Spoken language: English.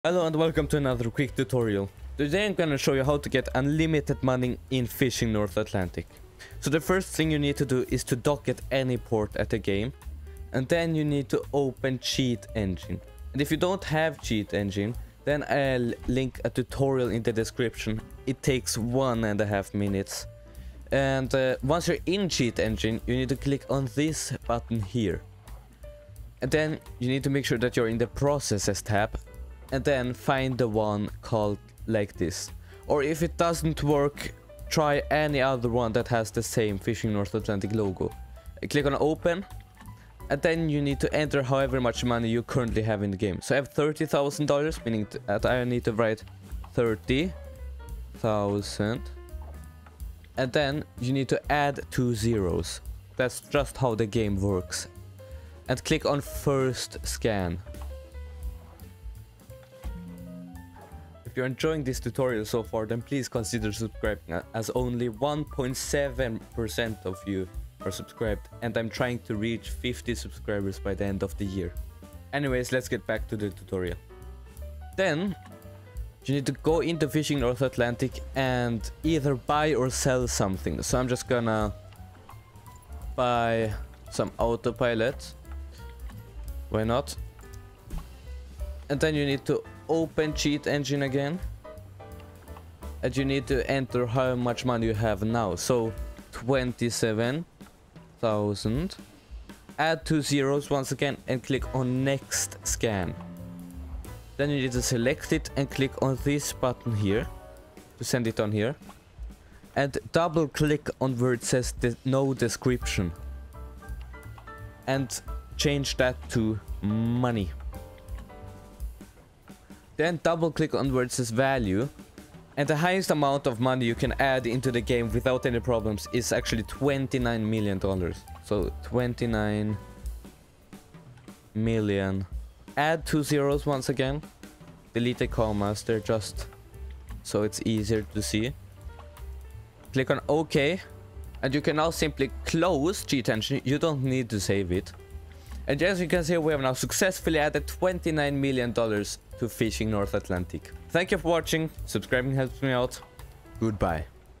Hello and welcome to another quick tutorial. Today I'm gonna show you how to get unlimited money in Fishing North Atlantic. So the first thing you need to do is to dock at any port at the game. And then you need to open Cheat Engine. And if you don't have Cheat Engine, then I'll link a tutorial in the description. It takes 1.5 minutes. And once you're in Cheat Engine, you need to click on this button here. And then you need to make sure that you're in the Processes tab. And then find the one called like this. Or if it doesn't work, try any other one that has the same Fishing North Atlantic logo. Click on open. And then you need to enter however much money you currently have in the game. So I have $30,000, meaning that I need to write 30,000. And then you need to add 2 zeros. That's just how the game works. And click on first scan. If you're enjoying this tutorial so far, then please consider subscribing, as only 1.7% of you are subscribed, and I'm trying to reach 50 subscribers by the end of the year. Anyways, let's get back to the tutorial. Then you need to go into Fishing North Atlantic and either buy or sell something. So I'm just gonna buy some autopilot. Why not? And then you need to open Cheat Engine again. And you need to enter how much money you have now. So 27,000. Add 2 zeros once again and click on next scan. Then you need to select it and click on this button here to send it on here. And double click on where it says no description. And change that to money. Then double click on where it says value, and the highest amount of money you can add into the game without any problems is actually $29 million. So 29 million. Add 2 zeros once again. Delete the commas, they're just so it's easier to see. Click on OK, and you can now simply close Cheat Engine. You don't need to save it. And as you can see, we have now successfully added $29 million to Fishing North Atlantic. Thank you for watching. Subscribing helps me out. Goodbye.